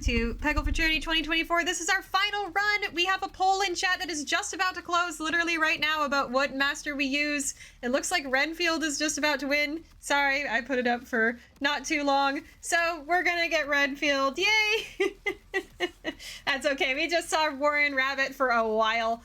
back to Peggle for Charity 2024. This is our final run. We have a poll in chat that is just about to close literally right now about what master we use. It looks like Renfield is just about to win. Sorry, I put it up for not too long. So we're gonna get Renfield. Yay! That's okay. We just saw Warren Rabbit for a while.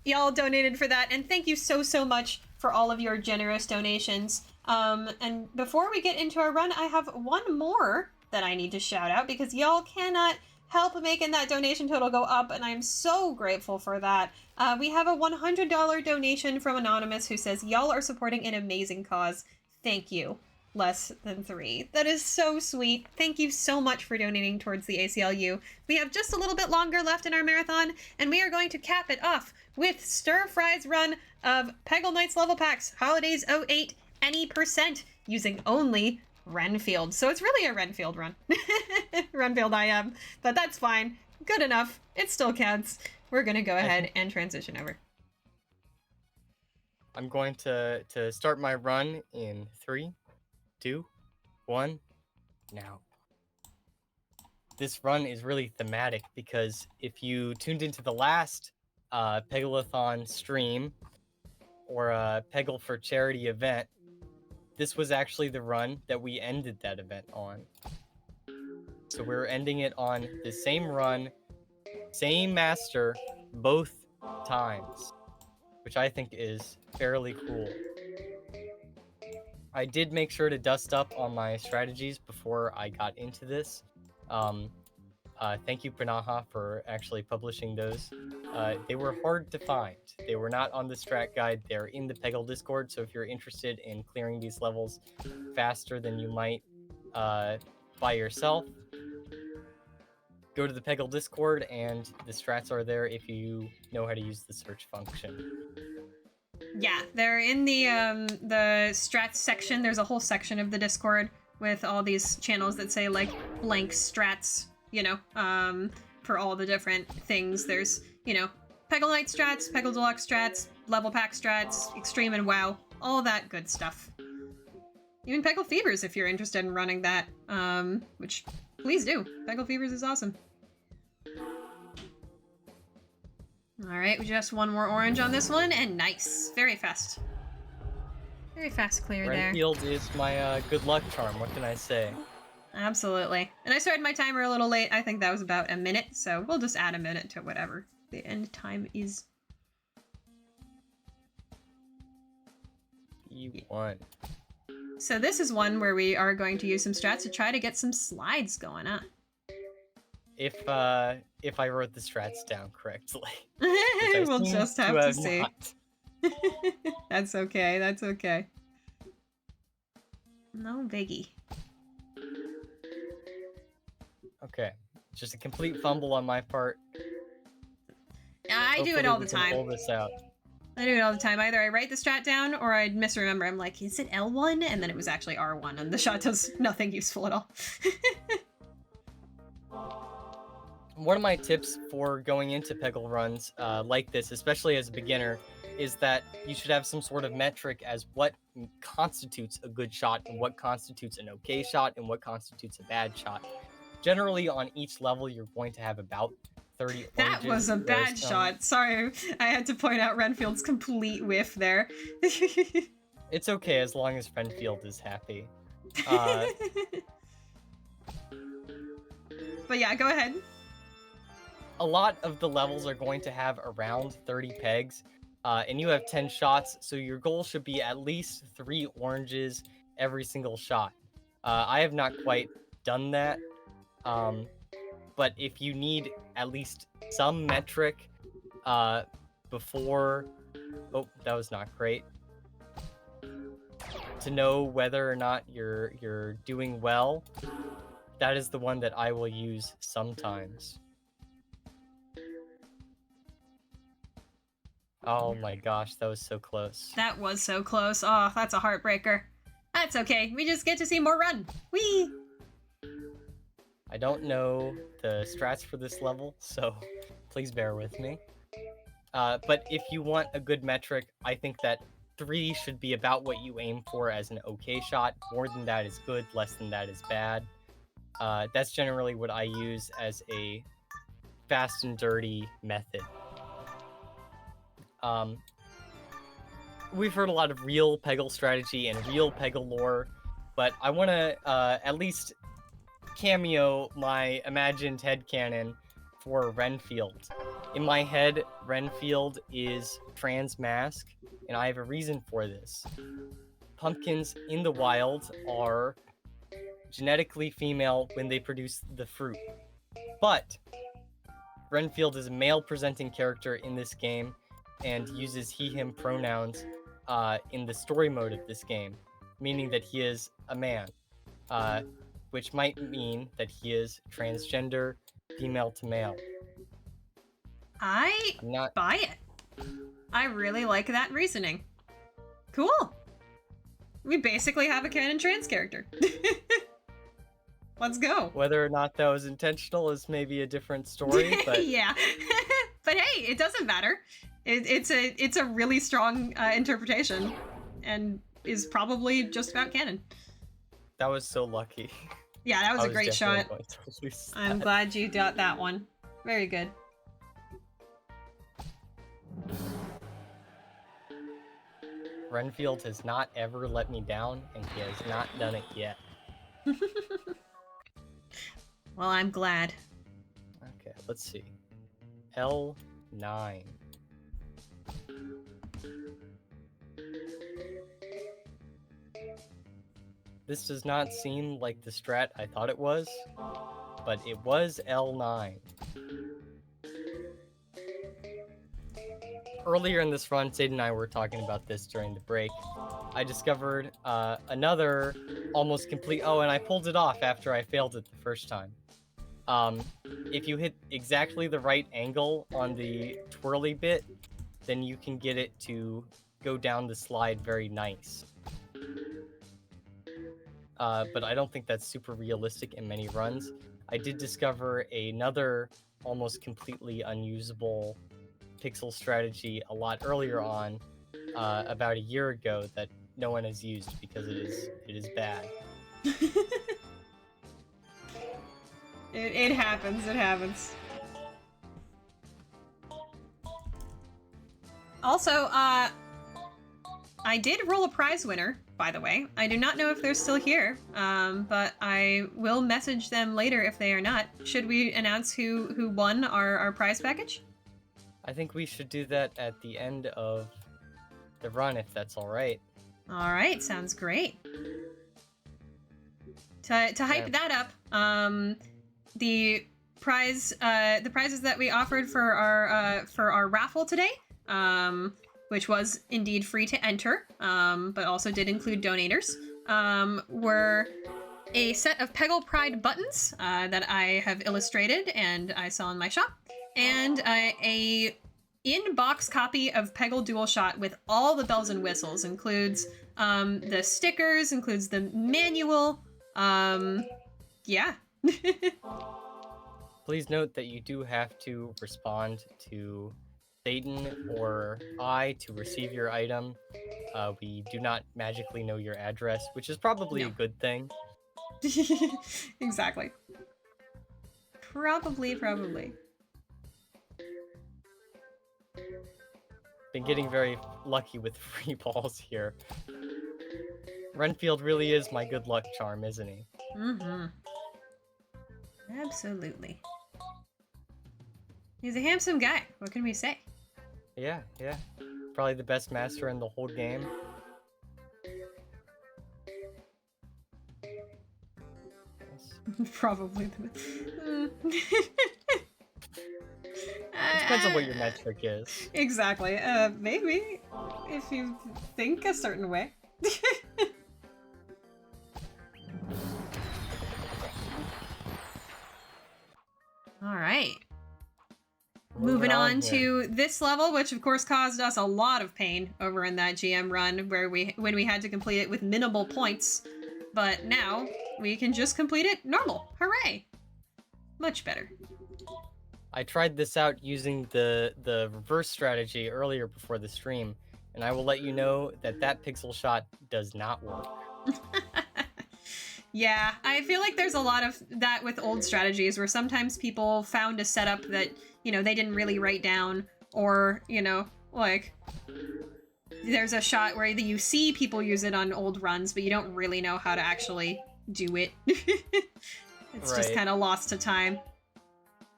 Y'all donated for that, and thank you so much for all of your generous donations. And before we get into our run, I have one more that I need to shout out because y'all cannot help making that donation total go up, and I'm so grateful for that. We have a $100 donation from Anonymous who says, y'all are supporting an amazing cause. Thank you. Less than 3. That is so sweet. Thank you so much for donating towards the ACLU. We have just a little bit longer left in our marathon, and we are going to cap it off with Stir Fry's run of Peggle Knights level packs, Holidays 08, any percent, using only Renfield. So it's really a Renfield run. Renfield I am, but that's fine. Good enough. It still counts. We're gonna go ahead and transition over. I'm going to start my run in 3, 2, 1, now. This run is really thematic because if you tuned into the last Pegglethon stream or a Peggle for Charity event, this was actually the run that we ended that event on. So we're ending it on the same run, same master, both times, which I think is fairly cool. I did make sure to dust up on my strategies before I got into this. Thank you, Panaha, for actually publishing those. They were hard to find. They were not on the strat guide. They're in the Peggle Discord, so if you're interested in clearing these levels faster than you might by yourself, go to the Peggle Discord, and the strats are there if you know how to use the search function. Yeah, they're in the strats section. There's a whole section of the Discord with all these channels that say like blank strats, you know, for all the different things. There's, you know, Peggle Knight strats, Peggle Deluxe strats, level pack strats, Extreme and WoW, all that good stuff. Even Peggle Fevers if you're interested in running that, which please do. Peggle Fevers is awesome. Alright, just one more orange on this one, and nice. Very fast. Very fast clear there. Renfield is my good luck charm, what can I say? Absolutely. And I started my timer a little late. I think that was about a minute, so we'll just add a minute to whatever the end time is. E1. So this is one where we are going to use some strats to try to get some slides going on. If I wrote the strats down correctly. We'll just have to see. Not. That's okay, that's okay. No biggie. Okay, just a complete fumble on my part. I do it all the Hopefully we can time. pull this out. I do it all the time. Either I write the strat down or I misremember. I'm like, is it L1? And then it was actually R1, and the shot does nothing useful at all. One of my tips for going into Peggle runs like this, especially as a beginner, is that you should have some sort of metric as what constitutes a good shot and what constitutes an okay shot and what constitutes a bad shot. Generally, on each level, you're going to have about 30 oranges. That was a bad shot. Sorry, I had to point out Renfield's complete whiff there. It's okay as long as Renfield is happy. But yeah, go ahead. A lot of the levels are going to have around 30 pegs, and you have 10 shots, so your goal should be at least 3 oranges every single shot. I have not quite done that, but if you need at least some metric before... Oh, that was not great. To know whether or not you're doing well, that is the one that I will use sometimes. Oh my gosh, that was so close. That was so close. Oh, that's a heartbreaker. That's okay. We just get to see more run. Whee! I don't know the strats for this level, so please bear with me. But if you want a good metric, I think that 3 should be about what you aim for as an okay shot. More than that is good, less than that is bad. That's generally what I use as a fast and dirty method. We've heard a lot of real Peggle strategy and real Peggle lore, but I want to at least cameo my imagined headcanon for Renfield. In my head, Renfield is trans mask, and I have a reason for this. Pumpkins in the wild are genetically female when they produce the fruit, but Renfield is a male-presenting character in this game and uses he/him pronouns in the story mode of this game, meaning that he is a man, which might mean that he is transgender, female to male. I buy it. I really like that reasoning. Cool. We basically have a canon trans character. Let's go. Whether or not that was intentional is maybe a different story, but yeah. But hey, it doesn't matter. It's a really strong interpretation, and is probably just about canon. That was so lucky. Yeah, that was a great shot. I'm Glad. glad you got that one. Very good. Renfield has not ever let me down, and he has not done it yet. Well, I'm glad. Okay, let's see. L9. This does not seem like the strat I thought it was, but it was L9. Earlier in this run, Sade and I were talking about this during the break. I discovered another almost complete... Oh, and I pulled it off after I failed it the first time. If you hit exactly the right angle on the twirly bit, then you can get it to go down the slide very nice. But I don't think that's super realistic in many runs. I did discover another almost completely unusable pixel strategy a lot earlier on, about a year ago, that no one has used because it is bad. It happens, it happens. Also, I did roll a prize winner, by the way. I do not know if they're still here, but I will message them later if they are not. Should we announce who won our prize package? I think we should do that at the end of the run, if that's all right. All right, sounds great. To hype that up, the prizes that we offered for our raffle today, which was indeed free to enter, but also did include donators, were a set of Peggle Pride buttons that I have illustrated and I sell in my shop, and a in-box copy of Peggle DualShot with all the bells and whistles. Includes the stickers, includes the manual. Yeah. Please note that you do have to respond to Satan or I to receive your item. We do not magically know your address, which is probably a good thing. Exactly. Probably. Been getting very lucky with free balls here. Renfield really is my good luck charm, isn't he? Mm-hmm. Absolutely. He's a handsome guy. What can we say? Yeah. Probably the best master in the whole game. Probably. It depends on what your metric is. Exactly. Maybe if you think a certain way. All right. Moving on to this level, which of course caused us a lot of pain over in that GM run when we had to complete it with minimal points. But now we can just complete it normal. Hooray! Much better. I tried this out using the reverse strategy earlier before the stream, and I will let you know that that pixel shot does not work. Yeah, I feel like there's a lot of that with old strategies where sometimes people found a setup that, they didn't really write down, or, like there's a shot where you see people use it on old runs, but you don't really know how to actually do it. It's just Right. kind of lost to time.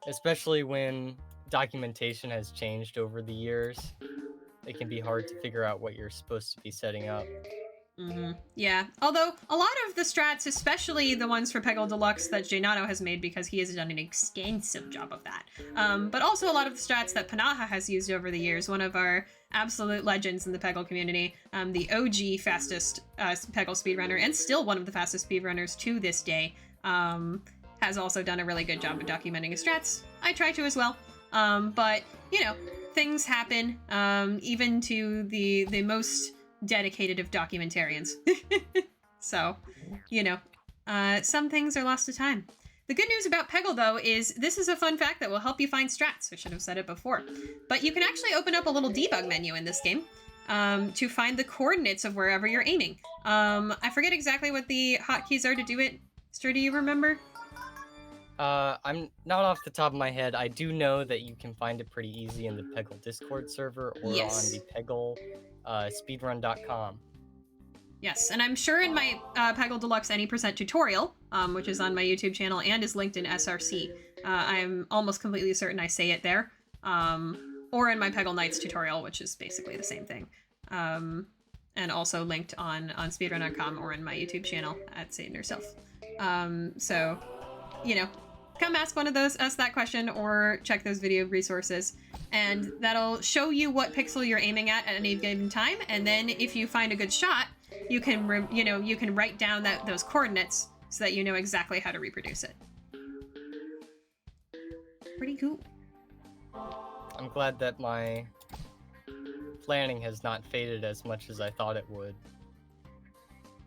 Especially when documentation has changed over the years. It can be hard to figure out what you're supposed to be setting up. Yeah, although a lot of the strats, especially the ones for Peggle Deluxe that Jaynano has made, because he has done an extensive job of that, but also a lot of the strats that Panaha has used over the years, one of our absolute legends in the Peggle community, the OG fastest Peggle speedrunner, and still one of the fastest speedrunners to this day, has also done a really good job of documenting his strats. I try to as well, but, things happen, even to the most dedicated of documentarians. So, some things are lost to time. The good news about Peggle, though, is this is a fun fact that will help you find strats. I should have said it before. But you can actually open up a little debug menu in this game to find the coordinates of wherever you're aiming. I forget exactly what the hotkeys are to do it. Ster, do you remember? I'm not off the top of my head. I do know that you can find it pretty easy in the Peggle Discord server or Yes. on the Peggle speedrun.com. Yes, and I'm sure in my Peggle Deluxe any percent tutorial, which is on my YouTube channel and is linked in SRC, I'm almost completely certain I say it there, or in my Peggle Nights tutorial, which is basically the same thing, and also linked on speedrun.com or in my YouTube channel at Satan herself. So, come ask one of us that question or check those video resources, and that'll show you what pixel you're aiming at any given time, and then if you find a good shot, you can write down those coordinates so that you know exactly how to reproduce it. Pretty cool. I'm glad that my planning has not faded as much as I thought it would.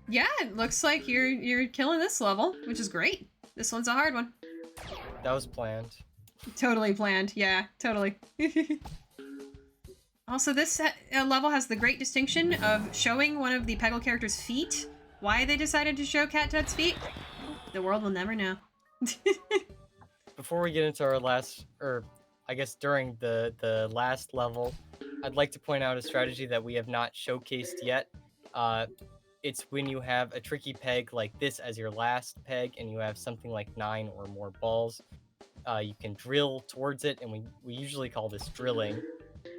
Yeah, it looks like you're killing this level, which is great. This one's a hard one. That was planned. Totally planned. Yeah, totally. Also, this level has the great distinction of showing one of the Peggle characters' feet. Why they decided to show Cat Tut's feet, the world will never know. Before we get into our last, or I guess during the last level, I'd like to point out a strategy that we have not showcased yet. It's when you have a tricky peg like this as your last peg and you have something like 9 or more balls. You can drill towards it, and we usually call this drilling.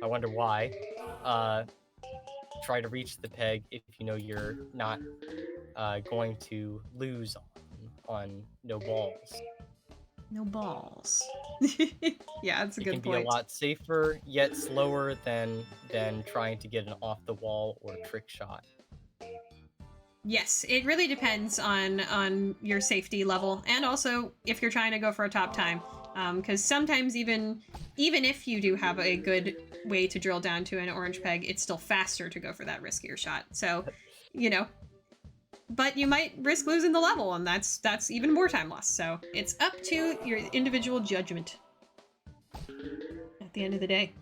I wonder why. Try to reach the peg if you know you're not going to lose on no balls. No balls. Yeah, that's a good point. It can be a lot safer, yet slower than trying to get an off the wall or trick shot. Yes, it really depends on your safety level, and also if you're trying to go for a top time. Because sometimes even if you do have a good way to drill down to an orange peg, it's still faster to go for that riskier shot. So, but you might risk losing the level, and that's even more time lost. So it's up to your individual judgment at the end of the day.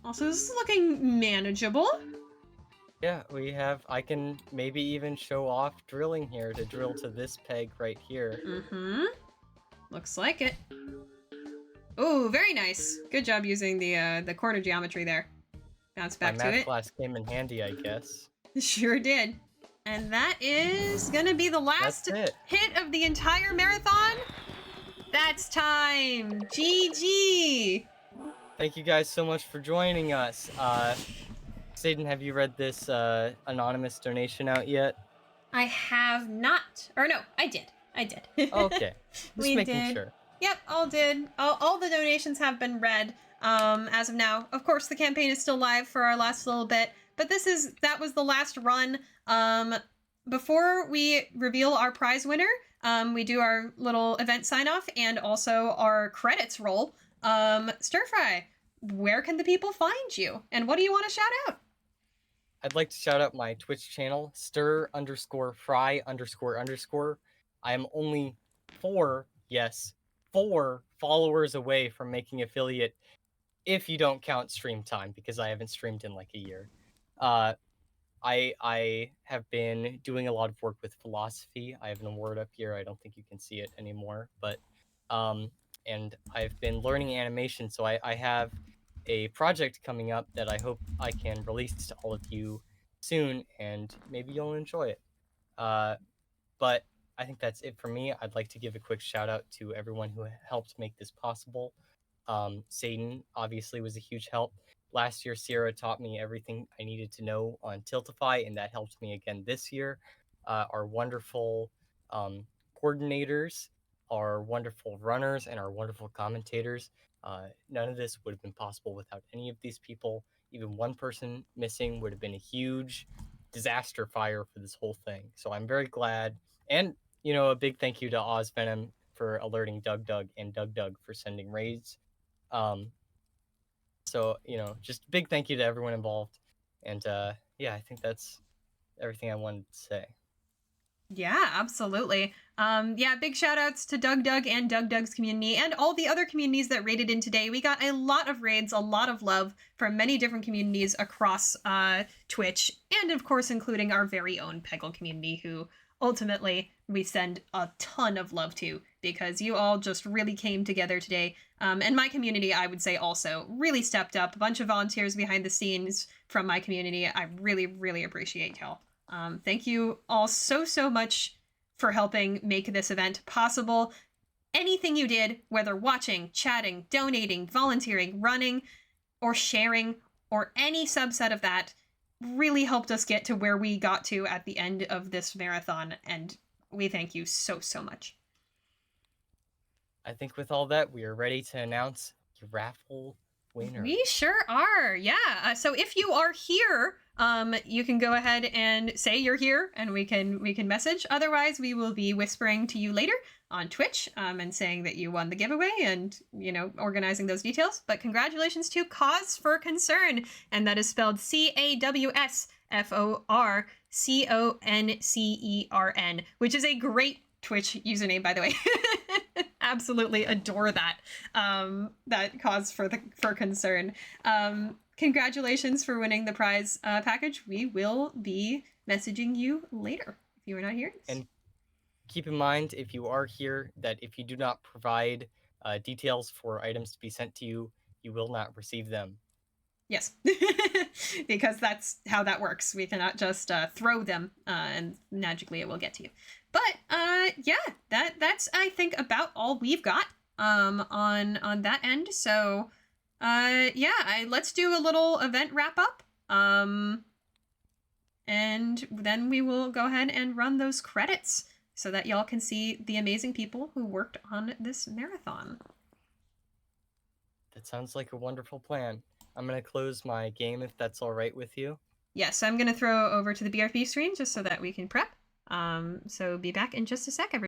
Also, this is looking manageable. Yeah, I can maybe even show off drilling here to drill to this peg right here. Mm-hmm. Looks like it. Oh, very nice. Good job using the corner geometry there. Bounce back to it. My math class came in handy, I guess. Sure did. And that is gonna be the last hit of the entire marathon. That's time. GG. Thank you guys so much for joining us. Satan, have you read this anonymous donation out yet? I have not. Or no, I did. Okay. Just making sure. Yep, all did. All the donations have been read as of now. Of course, the campaign is still live for our last little bit, but that was the last run. Before we reveal our prize winner, we do our little event sign-off and also our credits roll. Stir Fry, where can the people find you? And what do you want to shout out? I'd like to shout out my Twitch channel, stir_fry__. I am only 4 followers away from making affiliate, if you don't count stream time, because I haven't streamed in like a year. I have been doing a lot of work with philosophy. I have an award up here. I don't think you can see it anymore, but and I've been learning animation. So I have a project coming up that I hope I can release to all of you soon, and maybe you'll enjoy it. But I think that's it for me. I'd like to give a quick shout out to everyone who helped make this possible. Satan obviously was a huge help. Last year, Sierra taught me everything I needed to know on Tiltify, and that helped me again this year. Our wonderful coordinators, our wonderful runners, and our wonderful commentators. None of this would have been possible without any of these people. Even one person missing would have been a huge disaster fire for this whole thing. So I'm very glad. And, a big thank you to Oz Venom for alerting Doug and Doug for sending raids. So, just a big thank you to everyone involved. And yeah, I think that's everything I wanted to say. Yeah, absolutely. Yeah, big shout outs to Doug and Doug's community and all the other communities that raided in today. We got a lot of raids, a lot of love from many different communities across Twitch, and of course, including our very own Peggle community, who ultimately we send a ton of love to because you all just really came together today. And my community, I would say, also really stepped up. A bunch of volunteers behind the scenes from my community. I really, really appreciate y'all. Thank you all so much for helping make this event possible. Anything you did, whether watching, chatting, donating, volunteering, running, or sharing, or any subset of that, really helped us get to where we got to at the end of this marathon, and we thank you so much. I think with all that, we are ready to announce the raffle winner. We sure are, yeah. So if you are here, you can go ahead and say you're here, and we can message. Otherwise, we will be whispering to you later on Twitch, and saying that you won the giveaway, and organizing those details. But congratulations to Cause for Concern, and that is spelled CAWSFORCONCERN, which is a great Twitch username, by the way. Absolutely adore that. That Cause for Concern. Congratulations for winning the prize package. We will be messaging you later if you are not here. And keep in mind, if you are here, that if you do not provide details for items to be sent to you, you will not receive them. Yes, because that's how that works. We cannot just throw them and magically it will get to you. But yeah, that's I think about all we've got on that end. So yeah, let's do a little event wrap up. And then we will go ahead and run those credits so that y'all can see the amazing people who worked on this marathon. That sounds like a wonderful plan. I'm going to close my game if that's all right with you. Yes, I'm going to throw over to the BRP screen just so that we can prep. So be back in just a sec, everybody.